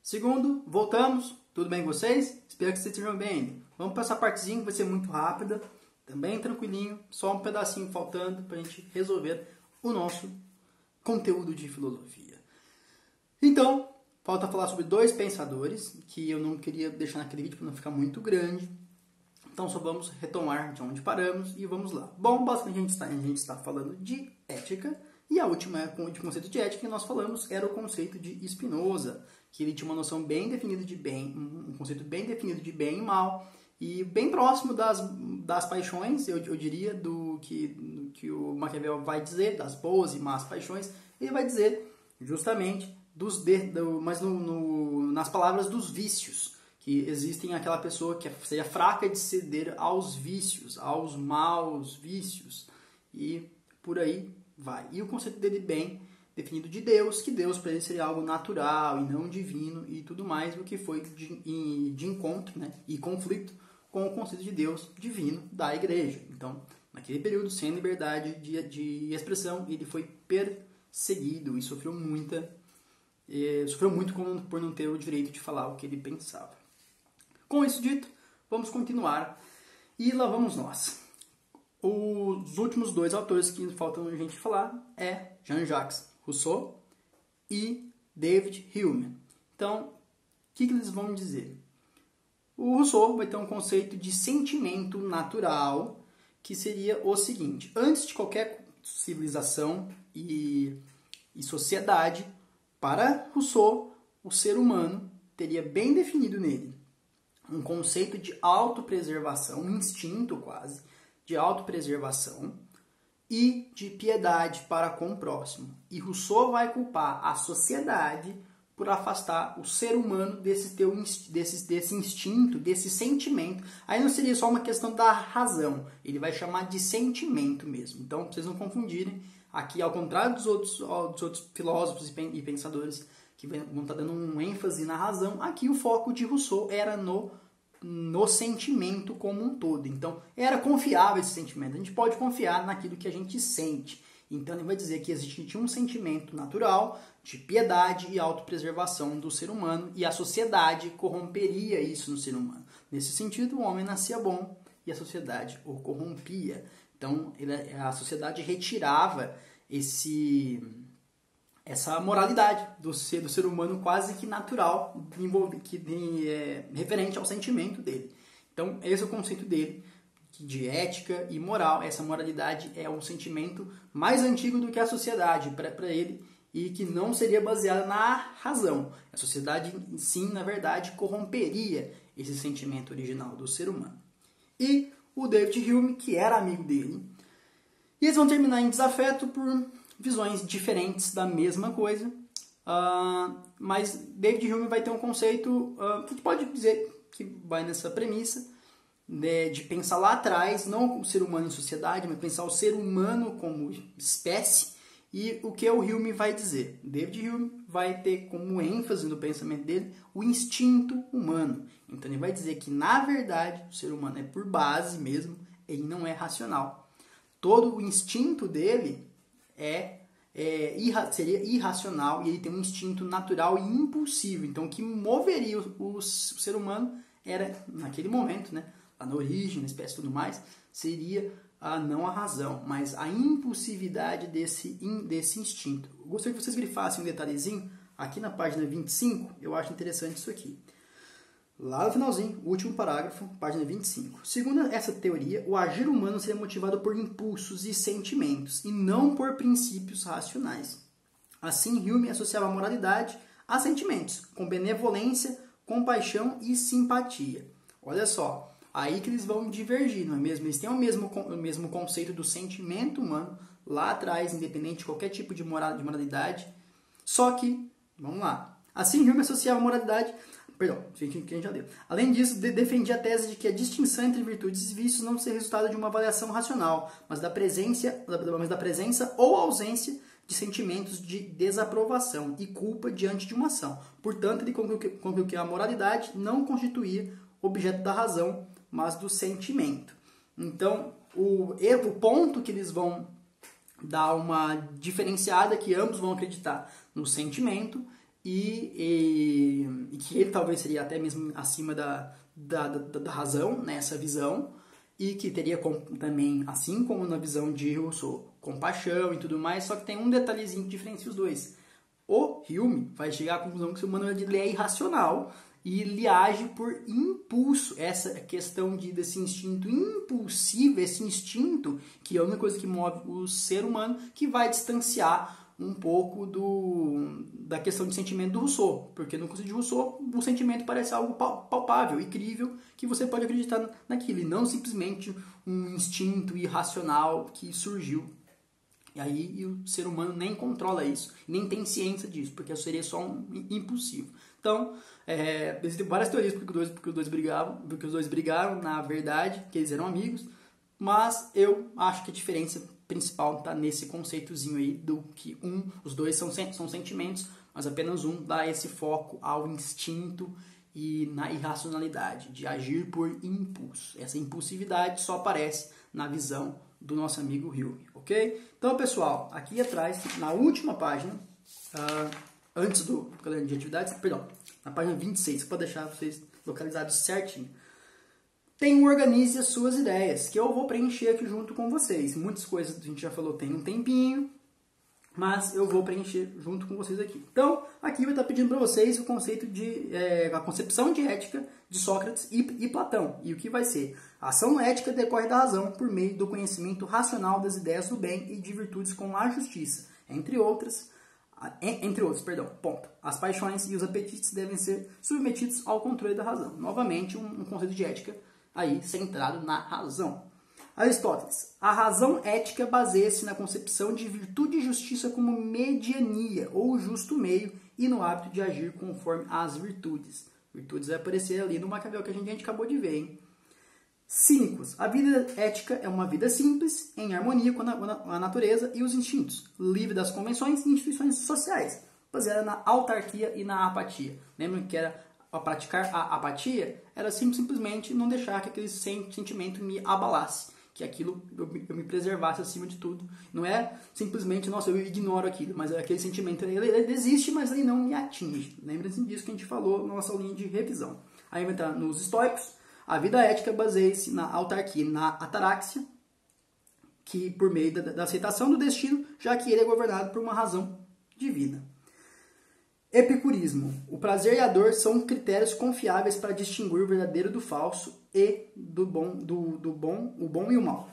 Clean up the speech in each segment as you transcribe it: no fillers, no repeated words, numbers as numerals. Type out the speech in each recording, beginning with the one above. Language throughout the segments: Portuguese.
Segundo, voltamos. Tudo bem com vocês? Espero que vocês estejam bem. Vamos para essa partezinha que vai ser muito rápida, também tranquilinho, só um pedacinho faltando para a gente resolver o nosso conteúdo de filosofia. Então, falta falar sobre dois pensadores, que eu não queria deixar naquele vídeo para não ficar muito grande. Então só vamos retomar de onde paramos e vamos lá. Bom, basicamente a gente está falando de ética, e a última de conceito de ética que nós falamos era o conceito de Spinoza, que ele tinha uma noção bem definida de bem, um conceito bem definido de bem e mal, e bem próximo das paixões, eu diria, do que o Maquiavel vai dizer, das boas e más paixões. Ele vai dizer justamente nas palavras dos vícios, que existem aquela pessoa que seria fraca de ceder aos vícios, aos maus vícios, e por aí vai. E o conceito dele bem definido de Deus, que Deus para ele seria algo natural e não divino e tudo mais, o que foi de encontro, né, e conflito com o conceito de Deus divino da igreja. Então, naquele período, sem liberdade de expressão, ele foi perseguido e sofreu muito por não ter o direito de falar o que ele pensava. Com isso dito, vamos continuar e lá vamos nós. Os últimos dois autores que faltam a gente falar é Jean-Jacques Rousseau e David Hume. Então, o que eles vão dizer? O Rousseau vai ter um conceito de sentimento natural, que seria o seguinte: antes de qualquer civilização e sociedade, para Rousseau, o ser humano teria bem definido nele um conceito de autopreservação, um instinto quase, de autopreservação e de piedade para com o próximo. E Rousseau vai culpar a sociedade por afastar o ser humano desse instinto, desse sentimento. Aí não seria só uma questão da razão, ele vai chamar de sentimento mesmo. Então, pra vocês não confundirem, aqui, ao contrário dos outros filósofos e pensadores que vão estar dando um ênfase na razão, aqui o foco de Rousseau era no sentimento como um todo. Então, era confiável esse sentimento. A gente pode confiar naquilo que a gente sente. Então, ele vai dizer que existia um sentimento natural de piedade e autopreservação do ser humano, e a sociedade corromperia isso no ser humano. Nesse sentido, o homem nascia bom e a sociedade o corrompia. Então, a sociedade retirava essa moralidade do ser humano quase que natural, referente ao sentimento dele. Então, esse é o conceito dele de ética e moral. Essa moralidade é um sentimento mais antigo do que a sociedade para ele, e que não seria baseada na razão. A sociedade, sim, na verdade, corromperia esse sentimento original do ser humano. E o David Hume, que era amigo dele. E eles vão terminar em desafeto por visões diferentes da mesma coisa. Mas David Hume vai ter um conceito, que a gente pode dizer que vai nessa premissa, de pensar lá atrás, não o ser humano em sociedade, mas pensar o ser humano como espécie. E o que o Hume vai dizer? David Hume vai ter como ênfase no pensamento dele o instinto humano. Então ele vai dizer que, na verdade, o ser humano é por base mesmo, ele não é racional. Todo o instinto dele seria irracional, e ele tem um instinto natural e impulsivo. Então o que moveria o ser humano era, naquele momento, né, lá na origem, na espécie e tudo mais, seria não a razão, mas a impulsividade desse instinto. Eu gostaria que vocês grifassem um detalhezinho aqui na página 25, eu acho interessante isso aqui. Lá no finalzinho, o último parágrafo, página 25. Segundo essa teoria, o agir humano seria motivado por impulsos e sentimentos, e não por princípios racionais. Assim, Hume associava a moralidade a sentimentos, com benevolência, compaixão e simpatia. Olha só, aí que eles vão divergir, não é mesmo? Eles têm o mesmo conceito do sentimento humano lá atrás, independente de qualquer tipo de moralidade. Só que, vamos lá. Assim, Hume associava a moralidade... Perdão, que a gente já deu. Além disso, defendia a tese de que a distinção entre virtudes e vícios não seria resultado de uma avaliação racional, mas da presença ou ausência de sentimentos de desaprovação e culpa diante de uma ação. Portanto, ele concluiu que a moralidade não constituía objeto da razão, mas do sentimento. Então, o ponto que eles vão dar uma diferenciada, que ambos vão acreditar no sentimento, e que ele talvez seria até mesmo acima da razão nessa visão, e que teria também, assim como na visão de Rousseau, compaixão e tudo mais, só que tem um detalhezinho que diferencia os dois. O Hume vai chegar à conclusão que o ser humano ele é irracional e ele age por impulso. Essa questão desse instinto impulsivo, esse instinto que é a única coisa que move o ser humano, que vai distanciar um pouco da questão de sentimento do Rousseau, porque no conceito de Rousseau o sentimento parece algo palpável e crível, que você pode acreditar naquilo, e não simplesmente um instinto irracional que surgiu. E aí o ser humano nem controla isso, nem tem ciência disso, porque seria só um impulsivo. Então, existem várias teorias porque os dois brigaram, na verdade, que eles eram amigos, mas eu acho que a diferença principal está nesse conceitozinho aí do que os dois são sentimentos, mas apenas um dá esse foco ao instinto e na irracionalidade, de agir por impulso. Essa impulsividade só aparece na visão do nosso amigo Hume, ok? Então, pessoal, aqui atrás, na última página, antes do caderno de atividades, perdão, na página 26, para deixar vocês localizados certinho, tem o Organize as Suas Ideias, que eu vou preencher aqui junto com vocês. Muitas coisas a gente já falou tem um tempinho, mas eu vou preencher junto com vocês aqui. Então, aqui vai estar pedindo para vocês o conceito a concepção de ética de Sócrates e Platão. E o que vai ser? A ação ética decorre da razão por meio do conhecimento racional das ideias do bem e de virtudes como a justiça, entre outros, ponto. As paixões e os apetites devem ser submetidos ao controle da razão. Novamente, um conceito de ética aí centrado na razão. Aristóteles. A razão ética baseia-se na concepção de virtude e justiça como mediania ou justo meio e no hábito de agir conforme as virtudes. Virtudes vai aparecer ali no Maquiavel que a gente acabou de ver, hein? Cínicos. A vida ética é uma vida simples, em harmonia com a natureza e os instintos, livre das convenções e instituições sociais, baseada na autarquia e na apatia. Lembra que era a praticar a apatia? Era simplesmente não deixar que aquele sentimento me abalasse, que aquilo eu me preservasse acima de tudo. Não é simplesmente, nossa, eu ignoro aquilo, mas aquele sentimento ele existe, mas ele não me atinge. Lembrem-se disso que a gente falou na nossa aulinha de revisão. Aí vai entrar nos estoicos. A vida ética baseia-se na autarquia e na ataraxia, que por meio da aceitação do destino, já que ele é governado por uma razão divina. Epicurismo. O prazer e a dor são critérios confiáveis para distinguir o verdadeiro do falso e o bom e o mal.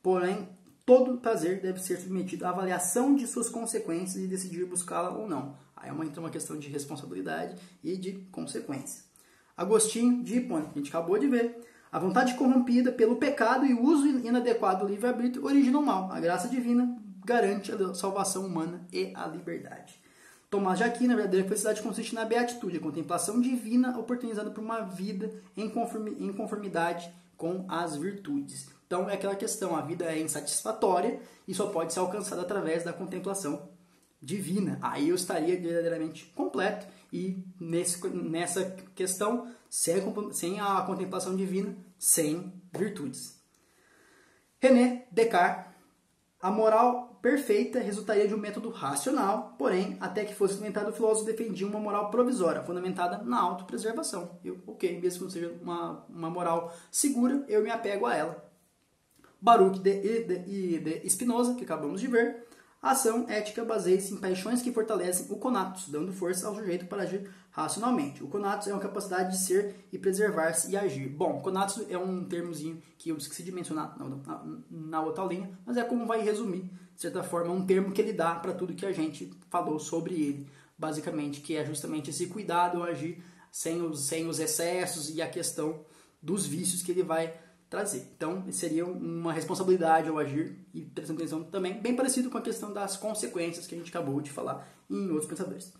Porém, todo prazer deve ser submetido à avaliação de suas consequências e decidir buscá-la ou não. Aí entra uma questão de responsabilidade e de consequência. Agostinho de Hipona, que a gente acabou de ver. A vontade corrompida pelo pecado e o uso inadequado do livre-arbítrio originam o mal. A graça divina garante a salvação humana e a liberdade. Tomás de Aquino, a verdadeira felicidade consiste na beatitude, a contemplação divina oportunizada por uma vida em conformidade com as virtudes. Então é aquela questão, a vida é insatisfatória e só pode ser alcançada através da contemplação divina. Aí eu estaria verdadeiramente completo. E nessa questão, sem a contemplação divina, sem virtudes. René Descartes. A moral perfeita resultaria de um método racional, porém, até que fosse inventado, o filósofo defendia uma moral provisória, fundamentada na autopreservação. Mesmo que não seja uma moral segura, eu me apego a ela. Baruch de Spinoza, que acabamos de ver. A ação ética baseia-se em paixões que fortalecem o conatus, dando força ao sujeito para agir racionalmente. O conatus é uma capacidade de ser e preservar-se e agir. Bom, conatus é um termozinho que eu esqueci de mencionar na outra aulinha, mas é como vai resumir, de certa forma, um termo que ele dá para tudo que a gente falou sobre ele. Basicamente, que é justamente esse cuidado ao agir sem os excessos e a questão dos vícios que ele vai trazer. Então, seria uma responsabilidade ao agir e prestando atenção também, bem parecido com a questão das consequências que a gente acabou de falar em outros pensadores.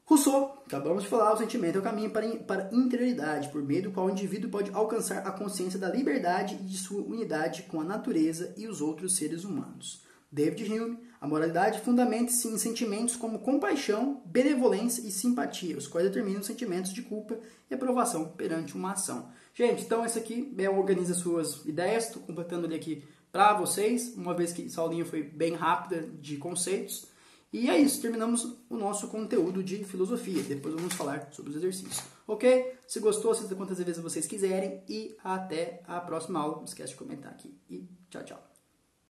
Rousseau, acabamos de falar, o sentimento é o caminho para a interioridade, por meio do qual o indivíduo pode alcançar a consciência da liberdade e de sua unidade com a natureza e os outros seres humanos. David Hume, a moralidade fundamenta-se em sentimentos como compaixão, benevolência e simpatia, os quais determinam os sentimentos de culpa e aprovação perante uma ação. Gente, então esse aqui é o Organiza Suas Ideias, estou completando ele aqui para vocês, uma vez que essa aulinha foi bem rápida de conceitos, E é isso, terminamos o nosso conteúdo de filosofia. Depois vamos falar sobre os exercícios. Ok? Se gostou, assista quantas vezes vocês quiserem. E até a próxima aula. Não esquece de comentar aqui. E tchau, tchau.